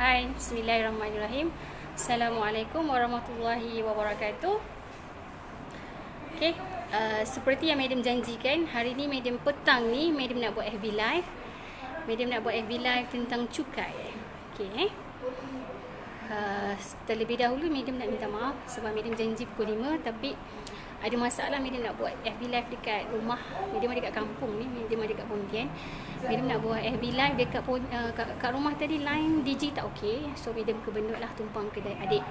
Hai, bismillahirrahmanirrahim. Assalamualaikum warahmatullahi wabarakatuh. Okay, seperti yang Madam janjikan, hari ni Madam petang ni Madam nak buat FB Live. Madam nak buat FB Live tentang cukai. Okay, terlebih dahulu Madam nak minta maaf sebab Madam janji pukul 5 tapi ada masalah. Madam nak buat FB Live dekat rumah. Madam ada kat kampung ni, Madam ada kat Pontian. Madam nak buat FB Live dekat kat rumah tadi, line DG tak okey. So Madam kebenut lah tumpang kedai adik.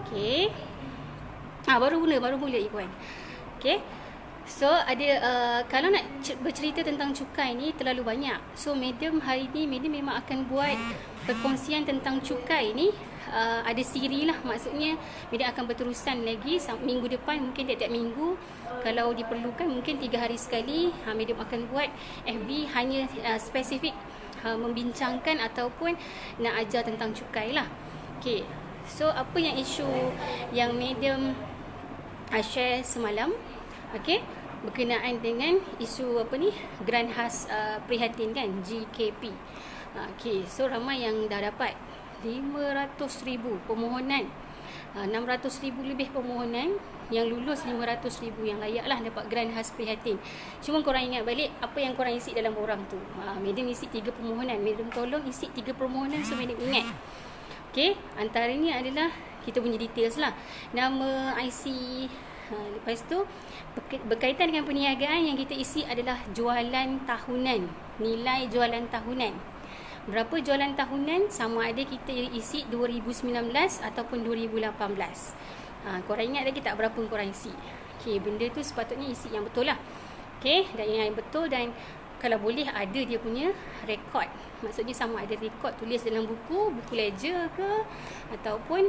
Okay, baru mula Ikhwan. Okay, so ada kalau nak bercerita tentang cukai ni terlalu banyak. So Madam hari ni Madam memang akan buat perkongsian tentang cukai ni. Ada siri lah, maksudnya Madam akan berterusan lagi minggu depan, mungkin tiap-tiap minggu kalau diperlukan, mungkin 3 hari sekali. Madam akan buat FB hanya spesifik membincangkan ataupun nak ajar tentang cukai lah. Okay, so apa yang isu yang Madam share semalam, okay, berkenaan dengan isu apa ni, Grant khas prihatin kan, GKP. Okay, so ramai yang dah dapat 500,000 permohonan, 600,000 lebih permohonan, yang lulus 500,000 yang layak lah dapat grant khas prihatin. Cuma korang ingat balik apa yang korang isi dalam borang tu. Madam isi 3 permohonan. Madam tolong isi 3 permohonan so Madam ingat. Okay, antaranya adalah kita punya details lah, nama, IC. Lepas tu berkaitan dengan perniagaan yang kita isi adalah jualan tahunan, nilai jualan tahunan. Berapa jualan tahunan, sama ada kita isi 2019 ataupun 2018. Korang ingat lagi tak berapa korang isi? Okay, benda tu sepatutnya isi yang betul lah. Okay, dan yang betul, dan kalau boleh ada dia punya rekod. Maksudnya sama ada rekod tulis dalam buku ledger ke, ataupun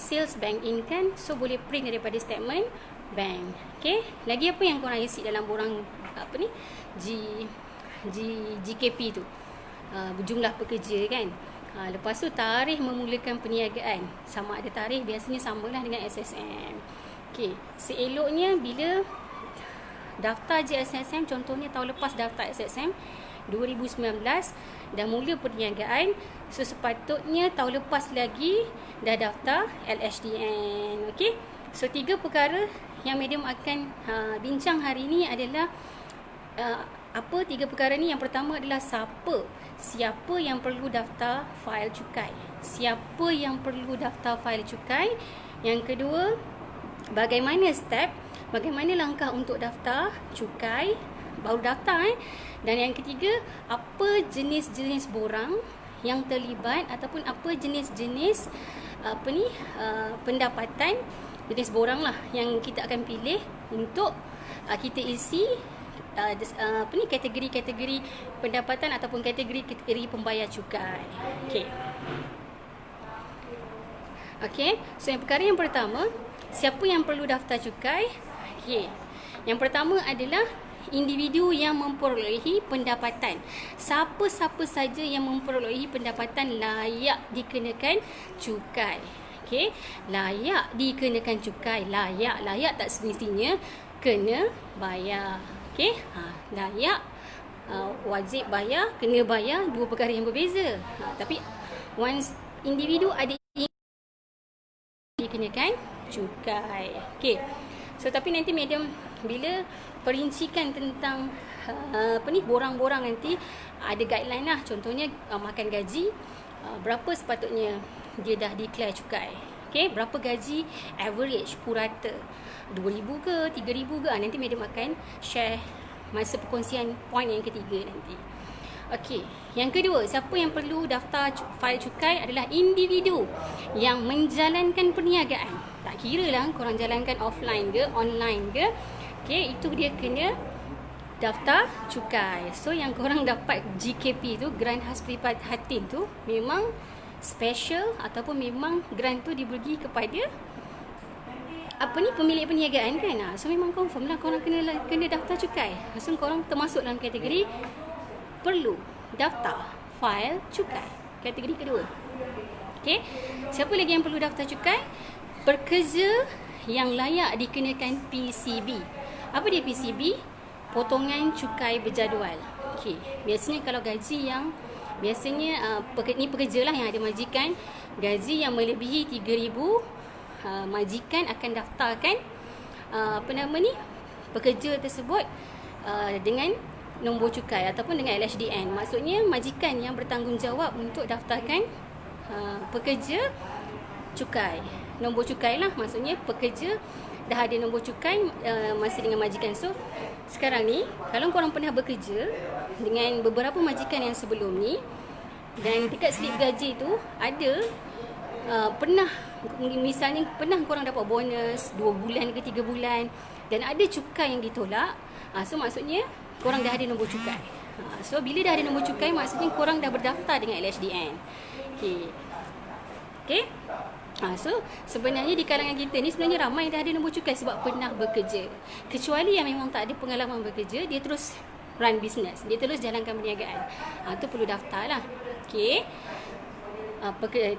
sales bank in kan. So boleh print daripada statement bank. Okay, lagi apa yang korang isi dalam borang apa ni, GKP tu, jumlah pekerja kan. Lepas tu tarikh memulakan perniagaan, sama ada tarikh biasanya samalah dengan SSM. Okey, seeloknya bila daftar je SSM, contohnya tahun lepas daftar SSM 2019 dah mula perniagaan, so sepatutnya tahun lepas lagi dah daftar LHDN. Okey, so 3 perkara yang Madam akan bincang hari ni adalah apa 3 perkara ni. Yang pertama adalah siapa yang perlu daftar fail cukai. Siapa yang perlu daftar fail cukai. Yang kedua, bagaimana langkah untuk daftar cukai, baru daftar Dan yang ketiga, apa jenis-jenis borang yang terlibat ataupun apa jenis-jenis pendapatan, jenis borang lah yang kita akan pilih untuk kita isi kategori-kategori pendapatan ataupun kategori pembayar cukai. Okey, so yang perkara yang pertama, siapa yang perlu daftar cukai? Okey, yang pertama adalah individu yang memperolehi pendapatan. Siapa-siapa saja yang memperolehi pendapatan layak dikenakan cukai. Okey, layak dikenakan cukai. Layak tak semestinya kena bayar. Okey, layak, wajib bayar, kena bayar, 2 perkara yang berbeza. Tapi once individu ada dikenakan cukai. Okey, so tapi nanti Madam bila perincikan tentang borang-borang nanti ada guideline lah. Contohnya makan gaji, berapa sepatutnya dia dah declare cukai. Okey, berapa gaji average purata, 2,000 ke 3,000 ke. Nanti Madam akan share masa perkongsian point yang ketiga nanti. Okey, yang kedua, siapa yang perlu daftar fail cukai adalah individu yang menjalankan perniagaan. Tak kira lah korang jalankan offline ke online ke. Okey, itu dia kena daftar cukai. So yang korang dapat GKP tu, grant khas prihatin tu, memang special ataupun memang grant tu diberi kepada pemilik perniagaan kan. So memang confirm lah korang kena daftar cukai. So korang termasuk dalam kategori perlu daftar fail cukai. Kategori kedua. Okey, siapa lagi yang perlu daftar cukai? Pekerja yang layak dikenakan PCB. Apa dia PCB? Potongan cukai berjadual. Okey, biasanya kalau gaji yang biasanya ni pekerja lah yang ada majikan, gaji yang melebihi 3,000, majikan akan daftarkan pekerja tersebut dengan nombor cukai ataupun dengan LHDN. Maksudnya majikan yang bertanggungjawab untuk daftarkan pekerja cukai, nombor cukai lah. Maksudnya pekerja dah ada nombor cukai masih dengan majikan. So sekarang ni kalau korang pernah bekerja dengan beberapa majikan yang sebelum ni, dan dekat slip gaji tu ada pernah, misalnya pernah korang dapat bonus 2 bulan ke 3 bulan dan ada cukai yang ditolak, so maksudnya korang dah ada nombor cukai. So bila dah ada nombor cukai, maksudnya korang dah berdaftar dengan LHDN. Okay. So sebenarnya di kalangan kita ni sebenarnya ramai dah ada nombor cukai sebab pernah bekerja. Kecuali yang memang tak ada pengalaman bekerja, dia terus run business, dia terus jalankan perniagaan, tu perlu daftar lah. Okay.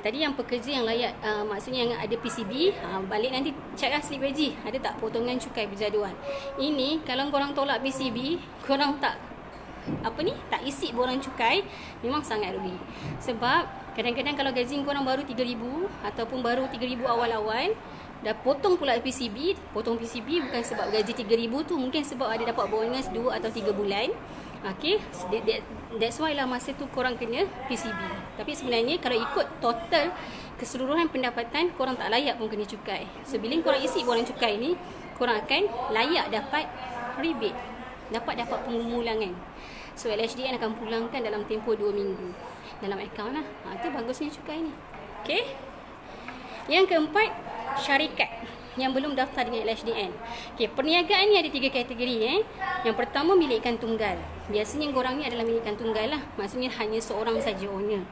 Tadi yang pekerja yang layak, maksudnya yang ada PCB, balik nanti check lah slip gaji ada tak potongan cukai berjadual. Ini kalau korang tolak PCB, korang tak isi borang cukai, memang sangat rugi. Sebab kadang-kadang kalau gaji korang baru 3,000 ataupun baru 3,000 awal-awal, dah potong pula PCB. Potong PCB bukan sebab gaji 3,000 tu, mungkin sebab ada dapat bonus 2 atau 3 bulan. Okay, that's why lah masa tu korang kena PCB. Tapi sebenarnya kalau ikut total keseluruhan pendapatan, korang tak layak pun kena cukai. So bila korang isi borang cukai ni, korang akan layak dapat rebate, dapat pengulangan. So LHDN akan pulangkan dalam tempoh 2 minggu dalam akaun lah. Itu bagusnya cukai ni. Okay. Yang keempat, syarikat yang belum daftar dengan LHDN. Okay, perniagaan ni ada 3 kategori. Yang pertama, milikkan tunggal. Biasanya korang ni adalah milikkan tunggal lah. Maksudnya hanya seorang saja owner.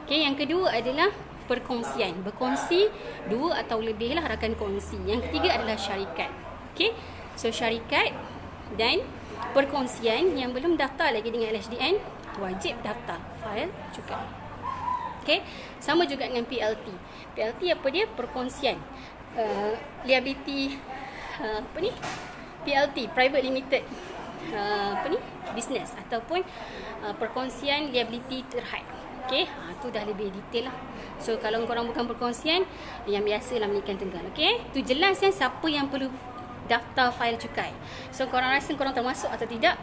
Okay, yang kedua adalah perkongsian. Berkongsi 2 atau lebih lah rakan kongsi. Yang ketiga adalah syarikat. Okay, so syarikat dan perkongsian yang belum daftar lagi dengan LHDN, wajib daftar fail cukai. Okay, sama juga dengan PLT. PLT apa dia? Perkongsian. Liability PLT, private limited business ataupun perkongsian liability terhad. Okey, tu dah lebih detail lah. So kalau korang bukan perkongsian, yang biasa lah milikkan tunggal. Okey, tu jelas siapa yang perlu daftar fail cukai. So korang rasa korang termasuk atau tidak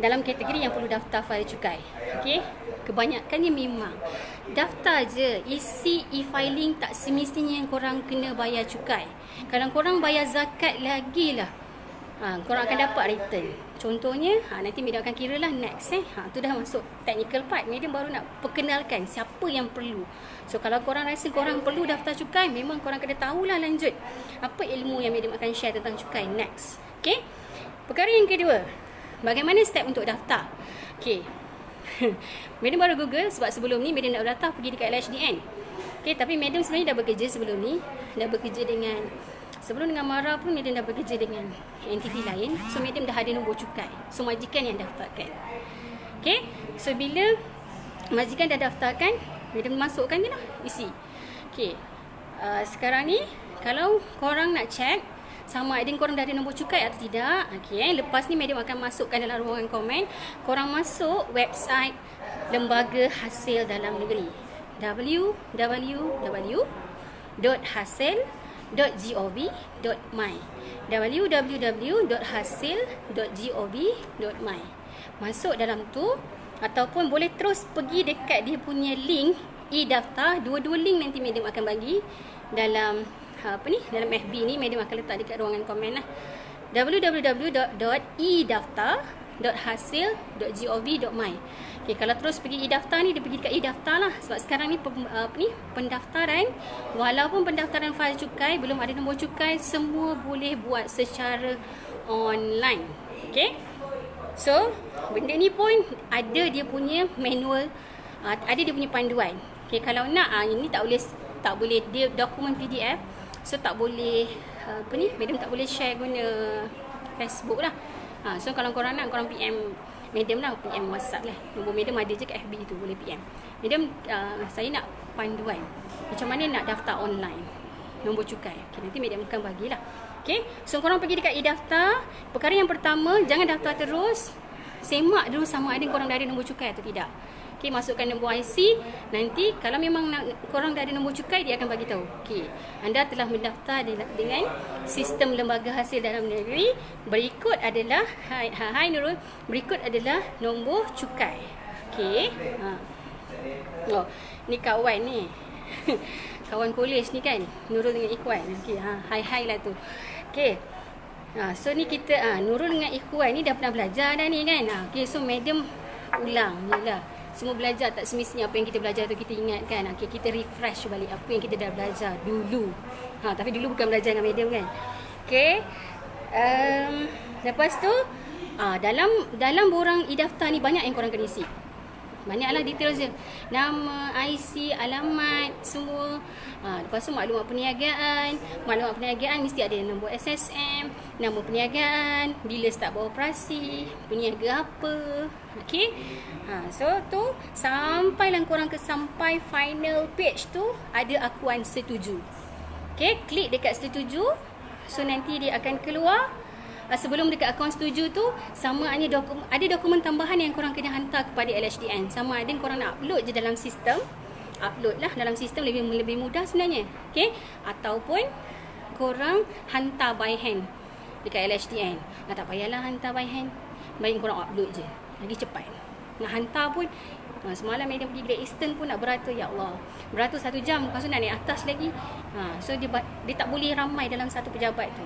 dalam kategori yang perlu daftar fail cukai. Okey, kebanyakannya memang daftar je, isi e-filing, tak semestinya yang korang kena bayar cukai. Kalau korang bayar zakat lagi lah, korang akan dapat return. Contohnya, nanti Medium akan kira lah next. Tu dah masuk technical part. Medium baru nak perkenalkan siapa yang perlu. So kalau korang rasa korang perlu daftar cukai, memang korang kena tahulah lanjut apa ilmu yang Medium akan share tentang cukai next. Okay, perkara yang kedua, bagaimana step untuk daftar? Okay, Medium baru Google sebab sebelum ni Medium nak daftar pergi dekat LHDN. Okay, tapi Medium sebenarnya dah bekerja sebelum ni. Dah bekerja dengan, sebelum dengan Mara pun Medium dah bekerja dengan entiti lain. So Medium dah ada nombor cukai. So majikan yang daftarkan. Okay, so bila majikan dah daftarkan, Medium masukkan je lah, isi. Okay, sekarang ni kalau korang nak check sama ada korang dah ada nombor cukai atau tidak. Okay, lepas ni Medium akan masukkan dalam ruangan komen. Korang masuk website Lembaga Hasil Dalam Negeri, www.hasil.gov.my, www.hasil.gov.my. Masuk dalam tu, ataupun boleh terus pergi dekat dia punya link e-daftar. Dua-dua link nanti Medium akan bagi dalam dalam FB ni. Medium akan letak dekat ruangan komen lah. www.edaftar.hasil.gov.my. Okay, kalau terus pergi e-daftar ni, dia pergi dekat e-daftar lah. Sebab sekarang ni pendaftaran, walaupun pendaftaran fail cukai belum ada nombor cukai, semua boleh buat secara online. Okay, so benda ni pun ada dia punya manual, ada dia punya panduan. Okay, kalau nak ini tak boleh dia dokumen PDF. So tak boleh Medium tak boleh share guna Facebook lah. So kalau korang nak, korang PM Medium lah, PM WhatsApp lah. Nombor Medium ada je kat FB tu, boleh PM Medium. Saya nak panduan macam mana nak daftar online nombor cukai. Okay, nanti Medium akan bagilah. Okay, so korang pergi dekat e-daftar. Perkara yang pertama, jangan daftar terus. semak dulu sama ada korang dah ada nombor cukai atau tidak. Okey, masukkan nombor IC. Nanti kalau memang korang dah ada nombor cukai, dia akan bagi tahu. Okey, anda telah mendaftar dengan sistem lembaga hasil dalam negeri. Berikut adalah hai Nurul, berikut adalah nombor cukai. Okey. Oh, ni kawan ni. Kawan kolej ni kan, Nurul dengan Ikhwan. Okey, hai lah tu. Okey. So ni kita Nurul dengan Ikhwan ni dah pernah belajar dah ni kan. Okey, so madam ulang jelah. Semua belajar tak semestinya apa yang kita belajar tu kita ingat kan. Okay, kita refresh balik apa yang kita dah belajar dulu. Tapi dulu bukan belajar dengan madam kan. Okay. Lepas tu dalam borang e-daftar ni banyak yang korang kena isi. Banyaklah detail je. Nama, IC, alamat, semua. Lepas tu maklumat perniagaan. Maklumat perniagaan mesti ada nombor SSM, nama perniagaan, bila start beroperasi, peniaga apa. Okey. So tu sampailah korang sampai final page tu ada akuan setuju. Okey, klik dekat setuju. So nanti dia akan keluar. Sebelum dekat akaun setuju tu, sama ada dokumen tambahan yang korang kena hantar kepada LHDN. Sama ada korang nak upload je dalam sistem. Upload lah dalam sistem, lebih mudah sebenarnya. Okay? Ataupun korang hantar by hand dekat LHDN. Tak payahlah hantar by hand. Baik korang upload je. Lagi cepat. Nak hantar pun, semalam madam pergi Great Eastern pun nak beratur. Ya Allah, beratur 1 jam. Lepas tu nak naik atas lagi. So dia tak boleh ramai dalam satu pejabat tu.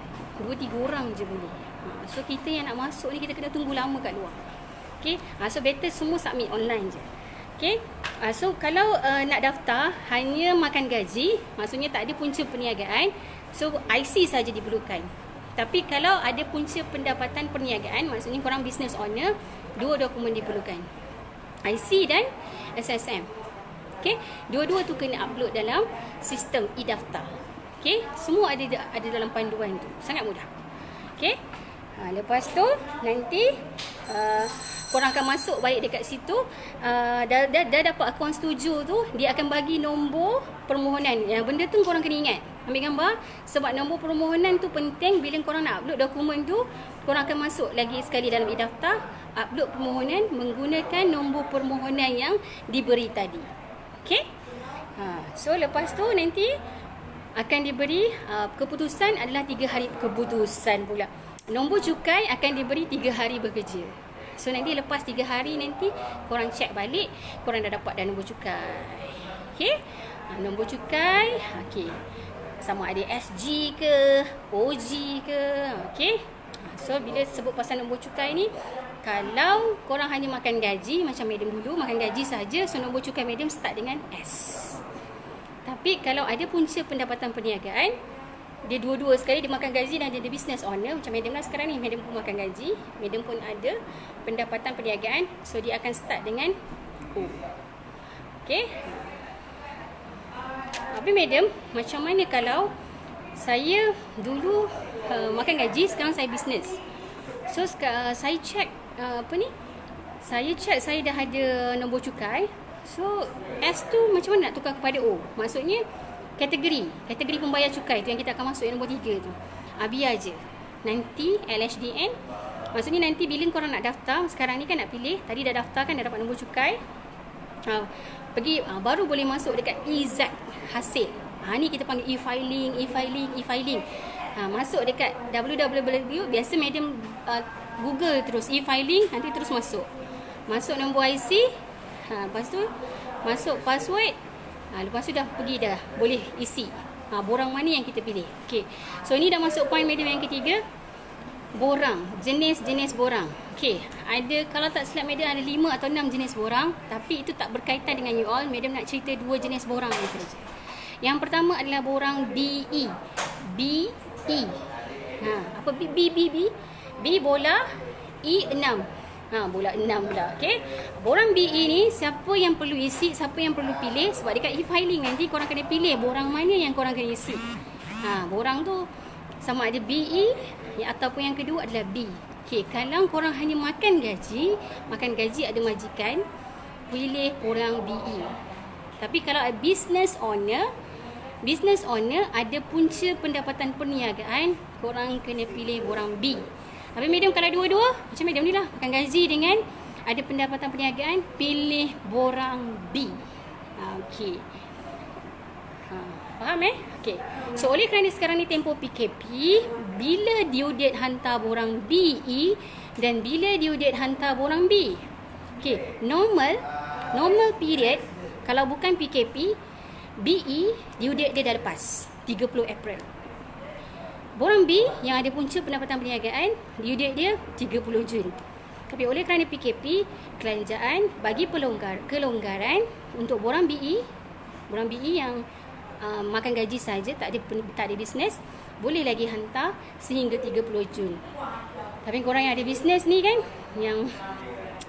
2-3 orang je boleh. So kita yang nak masuk ni, kita kena tunggu lama kat luar. Okay. So better semua submit online je. Okay. So kalau nak daftar hanya makan gaji, maksudnya tak ada punca perniagaan, so IC saja diperlukan. Tapi kalau ada punca pendapatan perniagaan, maksudnya korang business owner, 2 dokumen diperlukan, IC dan SSM. Okay. Dua-dua tu kena upload dalam sistem e-daftar. Okay. Semua ada dalam panduan tu. Sangat mudah. Okay. Lepas tu nanti korang akan masuk balik dekat situ. Dah dapat akaun setuju tu, dia akan bagi nombor permohonan. Yang benda tu korang kena ingat, ambil gambar. Sebab nombor permohonan tu penting. Bila korang nak upload dokumen tu, korang akan masuk lagi sekali dalam e-daftar, upload permohonan menggunakan nombor permohonan yang diberi tadi. Okay. So lepas tu nanti akan diberi keputusan adalah 3 hari. Keputusan pula, nombor cukai akan diberi 3 hari bekerja. So nanti lepas 3 hari nanti korang check balik, korang dah dapat dah nombor cukai. Okay. Nombor cukai, okay, sama ada SG ke OG ke. Okay. So bila sebut pasal nombor cukai ni, kalau korang hanya makan gaji macam madam dulu, makan gaji saja, so nombor cukai madam start dengan S. Tapi kalau ada punca pendapatan perniagaan, dia dua-dua sekali, dia makan gaji dan dia ada business owner. Macam madam lah sekarang ni, madam pun makan gaji, madam pun ada pendapatan perniagaan, so dia akan start dengan O. Okay. Tapi madam, macam mana kalau saya dulu makan gaji, sekarang saya business. So saya check saya check saya dah ada nombor cukai. So S tu macam mana nak tukar kepada O? Maksudnya kategori pembayar cukai tu yang kita akan masuk yang nombor 3 tu. Biar je. Nanti LHDN, maksudnya nanti bila korang nak daftar, sekarang ni kan nak pilih, tadi dah daftar kan, dah dapat nombor cukai. Pergi baru boleh masuk dekat EZ hasil. Ni kita panggil e-filing. Masuk dekat www, biasa madam Google terus e-filing, nanti terus masuk nombor IC. Lepas tu masuk password. Lepas tu dah pergi, dah boleh isi borang mana yang kita pilih. Okay. So ni dah masuk point madam yang ketiga. Borang, jenis-jenis borang. Okay. Ada, kalau tak silap madam ada 5 atau 6 jenis borang. Tapi itu tak berkaitan dengan you all. Madam nak cerita 2 jenis borang ni saja. Yang pertama adalah borang BE. BE. Apa B? B bola, E 6. Bola 6 pula. Okay. Borang BE ni, siapa yang perlu isi, siapa yang perlu pilih. Sebab dekat e-filing nanti korang kena pilih borang mana yang korang kena isi. Borang tu sama ada BE, ataupun yang kedua adalah B. Okay. Kalau korang hanya makan gaji ada majikan, pilih borang BE. Tapi kalau business owner ada punca pendapatan perniagaan, korang kena pilih borang B. Tapi medium kalau dua-dua, macam medium ni lah, makan gaji dengan ada pendapatan perniagaan, pilih borang B. Okey. Faham Okey. So oleh kerana sekarang ni tempoh PKP, bila due date hantar borang BE dan bila due date hantar borang B. Okey, normal period kalau bukan PKP, BE due date dia dah lepas 30 April. Borang B yang ada punca pendapatan perniagaan, due date dia 30 Jun. Tapi oleh kerana PKP, kerajaan bagi kelonggaran untuk borang BE yang makan gaji saja, tak ada bisnes, boleh lagi hantar sehingga 30 Jun. Tapi korang yang ada bisnes ni kan, yang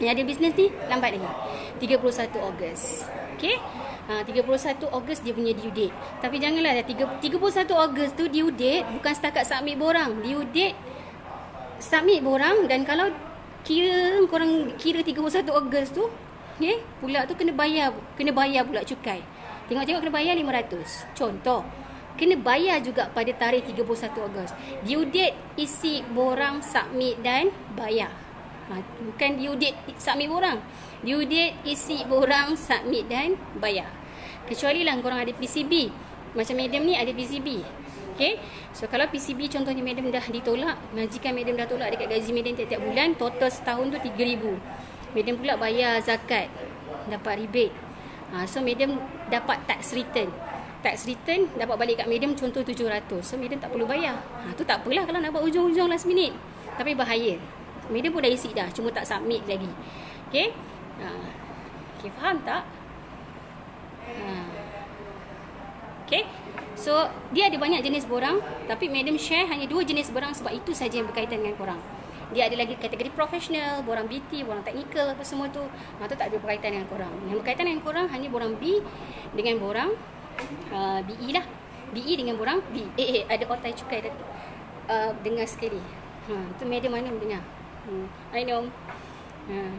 ada bisnes ni lambat lagi, 31 Ogos. Okey, 31 Ogos dia punya due date. Tapi janganlah 31 Ogos tu due date bukan setakat submit borang, due date submit borang, dan kalau korang kira 31 Ogos tu, okey, pula tu kena bayar pula cukai. Tengok-tengok kena bayar 500. Contoh, kena bayar juga pada tarikh 31 Ogos. Due date isi borang, submit dan bayar. Bukan due date submit borang. Due date isi borang, submit dan bayar. Kecuali lah korang ada PCB. Macam madam ni ada PCB. Okay. So kalau PCB contohnya madam dah ditolak, majikan madam dah tolak dekat gaji madam tiap-tiap bulan, total setahun tu 3,000. Madam pula bayar zakat, dapat rebate. So madam dapat tax return. Tax return dapat balik kat madam contoh 700. So madam tak perlu bayar. Tu tak apalah kalau nak buat ujung-ujung last minute. Tapi bahaya. Madam pun dah isi dah, cuma tak submit lagi. Okay. Okay, faham tak? Okay. So dia ada banyak jenis borang, tapi madam share hanya 2 jenis borang sebab itu saja yang berkaitan dengan korang. Dia ada lagi kategori profesional, borang BT, borang teknikal, apa semua tu. Tu tak ada berkaitan dengan korang. Yang berkaitan dengan korang hanya borang B dengan borang BE lah. BE dengan borang B. Ada otai cukai dah. Dengar sekali. Tu madam mana dengar? I know.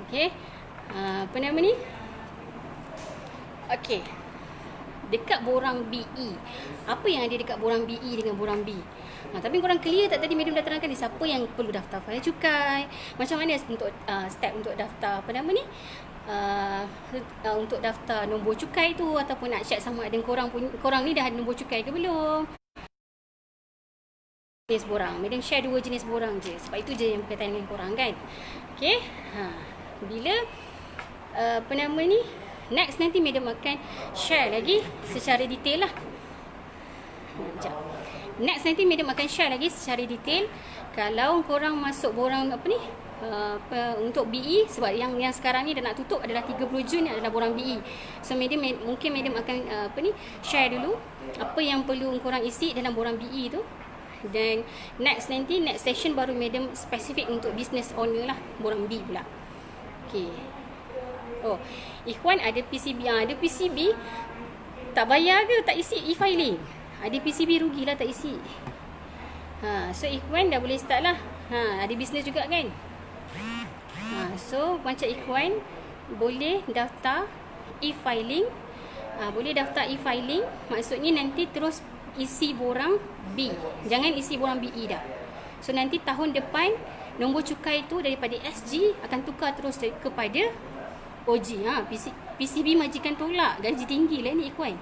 Okay. Apa nama ni? Okay. Dekat borang BE. Apa yang ada dekat borang BE dengan borang B? Tapi korang clear tak tadi madam dah terangkan siapa yang perlu daftar file cukai, macam mana untuk step untuk daftar apa nama ni, untuk daftar nombor cukai tu, ataupun nak check sama ada korang ni dah ada nombor cukai ke belum. Jenis borang, madam share 2 jenis borang je, sebab itu je yang berkaitan dengan korang kan. Okay. Bila apa nama ni, next nanti madam akan share lagi secara detail lah. Next nanti madam akan share lagi secara detail kalau korang masuk borang apa ni, untuk BE, sebab yang sekarang ni dah nak tutup adalah 30 Jun ni adalah borang BE. So mungkin madam akan share dulu apa yang perlu korang isi dalam borang BE tu, dan next session baru madam spesifik untuk business owner lah, borang B pula. Okay. Oh, Ikhwan ada PCB, ada PCB tak bayar ke tak isi e-filing? Ada PCB rugilah tak isi. So Ikhwan dah boleh start lah. Ada bisnes juga kan. So macam Ikhwan boleh daftar e-filing. Boleh daftar e-filing, maksudnya nanti terus isi borang B. Jangan isi borang BE dah. So nanti tahun depan nombor cukai tu daripada SG akan tukar terus kepada OG. PCB majikan tolak, gaji tinggi lah ni Ikhwan.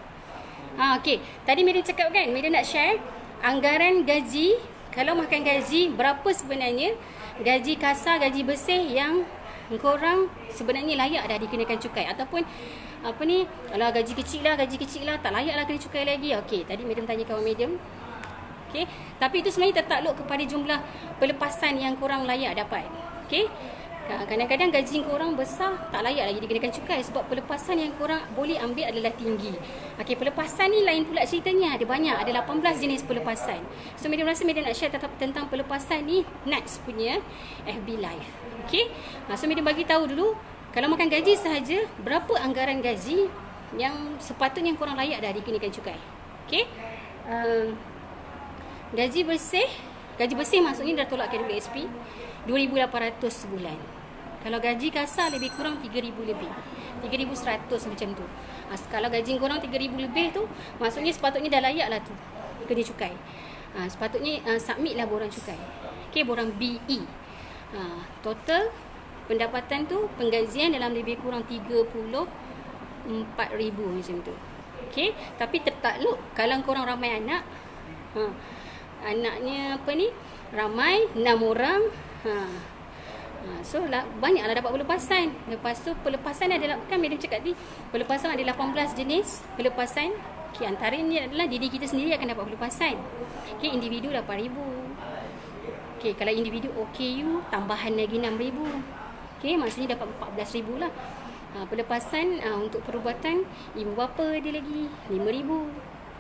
Okay. Tadi madam cakap kan, madam nak share anggaran gaji. Kalau makan gaji, berapa sebenarnya gaji kasar, gaji bersih yang korang sebenarnya layak dah dikenakan cukai. Ataupun apa ni, kalau gaji kecil lah, tak layak lah kena cukai lagi. Okay, tadi madam tanya kawan madam. Okay, tapi itu sebenarnya tertakluk kepada jumlah pelepasan yang korang layak dapat. Okay. Kadang-kadang gaji korang besar, tak layak lagi dikenakan cukai sebab pelepasan yang korang boleh ambil adalah tinggi. Okey, pelepasan ni lain pula ceritanya, ada banyak, ada 18 jenis pelepasan. So madam rasa madam nak share tentang pelepasan ni next punya FB live. Okey. So madam bagi tahu dulu, kalau makan gaji sahaja, berapa anggaran gaji yang sepatutnya korang layak dah dikenakan cukai. Okey. Gaji bersih maksudnya dah tolak KWSP 2,800 sebulan. Kalau gaji kasar lebih kurang 3,000 lebih, 3,100 macam tu. Kalau gaji korang 3,000 lebih tu, maksudnya sepatutnya dah layak lah tu kena cukai. Sepatutnya submit lah borang cukai. Okay, borang BE. Total pendapatan tu penggajian dalam lebih kurang 34,000 macam tu. Okey, tapi tertakluk kalau korang ramai anak, anaknya apa ni, ramai 6 orang, so banyaklah dapat pelepasan. Lepas tu pelepasan adalah, kan Madam cakap tadi, pelepasan ada 18 jenis pelepasan. Okay, antaranya adalah diri kita sendiri akan dapat pelepasan. Okay, individu 8,000. Okay, kalau individu OKU tambahan lagi 6,000. Okay, maksudnya dapat 14,000 lah. Pelepasan untuk perubatan ibu bapa dia lagi 5,000.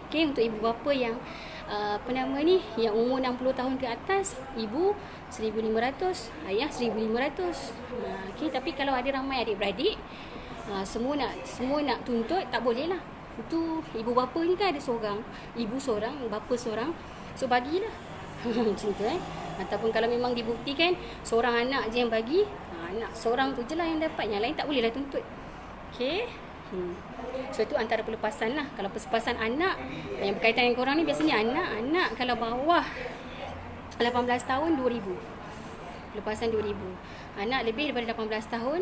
Okay, untuk ibu bapa yang yang umur 60 tahun ke atas, ibu 1,500, ayah 1,500. Okay, tapi kalau ada ramai adik-beradik, semua nak tuntut, tak boleh lah. Itu ibu bapa ni kan ada seorang, ibu seorang, bapa seorang, so bagilah. Macam tu Ataupun kalau memang dibuktikan seorang anak je yang bagi, anak seorang tu je lah yang dapat, yang lain tak boleh lah tuntut. Okay. So itu antara pelepasan lah. Kalau pelepasan anak yang berkaitan dengan korang ni, biasanya anak kalau bawah 18 tahun 2,000. Pelepasan 2,000. Anak lebih daripada 18 tahun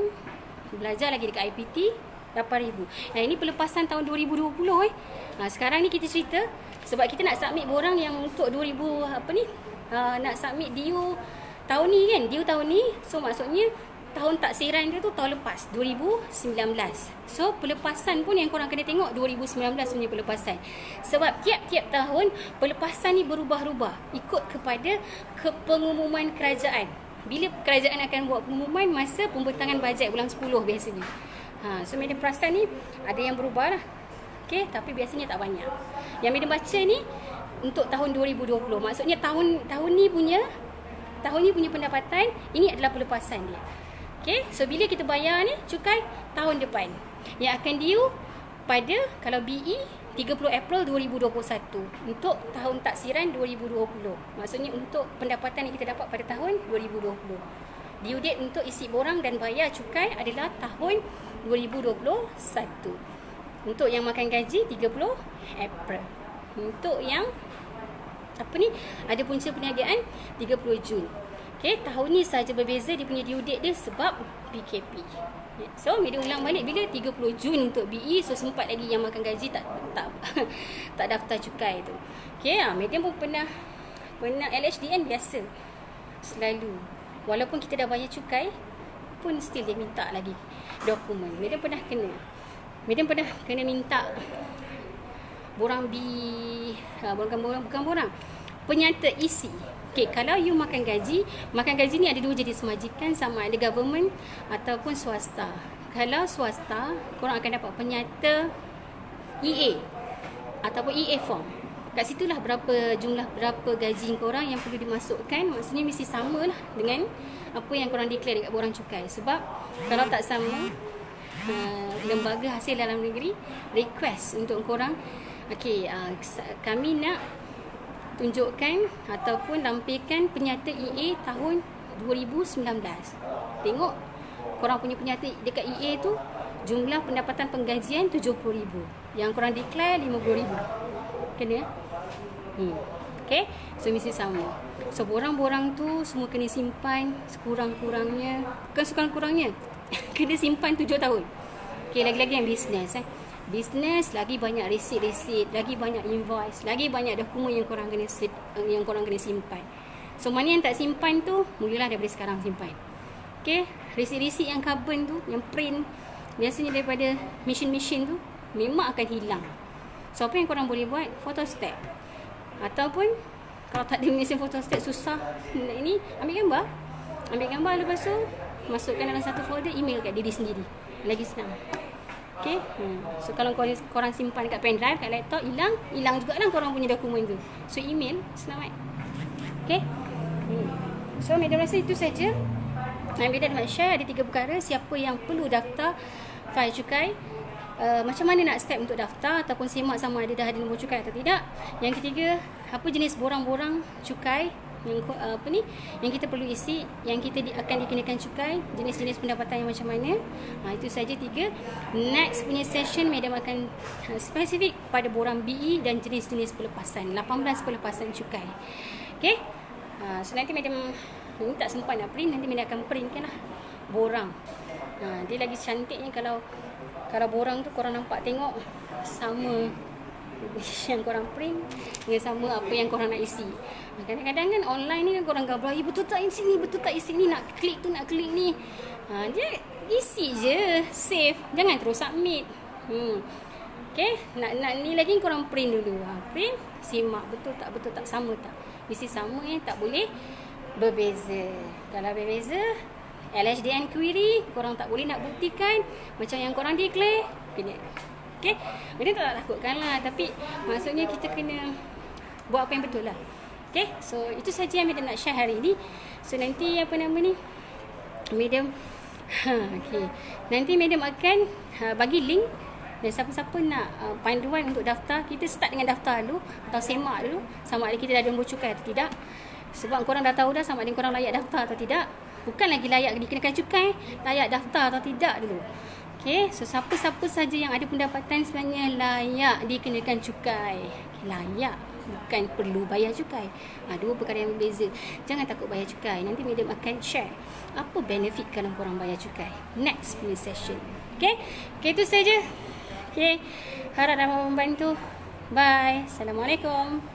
belajar lagi dekat IPT 8,000. Nah, ini pelepasan tahun 2020 sekarang ni kita cerita sebab kita nak submit borang yang untuk 2000 nak submit DU tahun ni kan. DU tahun ni, so maksudnya tahun taksiran dia tu tahun lepas 2019. So pelepasan pun yang korang kena tengok 2019 punya pelepasan. Sebab tiap-tiap tahun pelepasan ni berubah-ubah ikut kepada pengumuman kerajaan. Bila kerajaan akan buat pengumuman masa pembentangan bajet bulan 10 biasanya. So Madam perasan ni ada yang berubah lah. Okay, tapi biasanya tak banyak. Yang Madam baca ni untuk tahun 2020. Maksudnya tahun ni punya pendapatan, ini adalah pelepasan dia. Okay, so bila kita bayar ni cukai tahun depan yang akan due pada, kalau BE 30 April 2021 untuk tahun taksiran 2020. Maksudnya untuk pendapatan yang kita dapat pada tahun 2020. Due date untuk isi borang dan bayar cukai adalah tahun 2021. Untuk yang makan gaji 30 April. Untuk yang ada punca perniagaan 30 Jun. Okay, tahun ni saja berbeza dia punya due date dia sebab PKP. So, Madam ulang balik bila 30 Jun untuk BE, so sempat lagi yang makan gaji tak daftar cukai tu. Okay, Madam pun pernah LHDN biasa. Selalu. Walaupun kita dah bayar cukai, pun still dia minta lagi dokumen. Madam pernah kena minta borang bukan borang, penyata isi. Okay, kalau you makan gaji ni ada dua jenis majikan, sama ada government ataupun swasta. Kalau swasta, korang akan dapat penyata EA ataupun EA form. Kat situlah berapa gaji korang yang perlu dimasukkan. Maksudnya mesti sama lah dengan apa yang korang declare dekat borang cukai. Sebab kalau tak sama, lembaga hasil dalam negeri request untuk korang, okay, kami nak tunjukkan ataupun lampirkan penyata EA tahun 2019. Tengok korang punya penyata dekat EA tu, jumlah pendapatan penggajian 70,000, yang korang declare 50,000. Kena? Okay, so mesti sama. So borang-borang tu semua kena simpan sekurang-kurangnya, bukan sekurang-kurangnya kena simpan 7 tahun. Okay, lagi-lagi yang bisnes Bisnes lagi banyak resit, lagi banyak invoice, lagi banyak dokumen yang korang kena simpan. So mana yang tak simpan tu, mulalah daripada sekarang simpan. Okay, resit yang carbon tu, yang print, biasanya daripada mesin-mesin tu memang akan hilang. So apa yang korang boleh buat, photostat. Ataupun kalau tak ada mesin photostat, susah ini, ambil gambar lepas tu masukkan dalam satu folder, email kat diri sendiri, lagi senang. Okay, so kalau korang simpan kat pen drive, kat laptop, hilang jugalah korang punya dokumen tu. So email, selamat. Okay, so Madam rasa itu saja. Madam nak share ada 3 perkara. Siapa yang perlu daftar file cukai, macam mana nak step untuk daftar ataupun semak sama ada dah ada nombor cukai atau tidak. Yang ketiga, apa jenis borang-borang cukai yang kita perlu isi, yang kita akan dikenakan cukai, jenis-jenis pendapatan yang macam mana. Itu saja 3. Next punya session Madam akan spesifik pada borang BE dan jenis-jenis pelepasan, 18 pelepasan cukai. Okay, so nanti Madam Ini tak sempat nak print, nanti Mina akan print kan lah. Borang. Dia lagi cantiknya kalau borang tu korang nampak tengok sama yang korang print dengan sama apa yang korang nak isi. Kadang-kadang kan online ni kan korang gambar, betul tak isi ni, betul tak isi ni, nak klik tu, nak klik ni. Dia isi je, save, jangan terus submit. Okay, nak ni lagi korang print dulu. Print, simak betul tak, sama tak. Mesti sama tak boleh berbeza. Kalau berbeza, LHDN query, korang tak boleh nak buktikan macam yang korang declare, kena. Okay, benda tak takutkan lah, tapi maksudnya kita kena buat apa yang betul lah. Okay, so itu saja yang Madam nak share hari ni. So nanti Madam okay, nanti Madam akan bagi link, dan siapa-siapa nak panduan untuk daftar, kita start dengan daftar dulu atau semak dulu sama ada kita dah ada nombor cukai atau tidak. Sebab korang dah tahu dah sama ada korang layak daftar atau tidak. Bukan lagi layak dikenakan cukai, layak daftar atau tidak dulu. Okay, so siapa-siapa saja yang ada pendapatan sebenarnya layak dikenakan cukai. Layak, bukan perlu bayar cukai. Dua perkara yang berbeza. Jangan takut bayar cukai. Nanti Madam akan share apa benefit kalau korang bayar cukai. Next punya session. Okay, itu saja. Okay, harap dapat membantu. Bye. Assalamualaikum.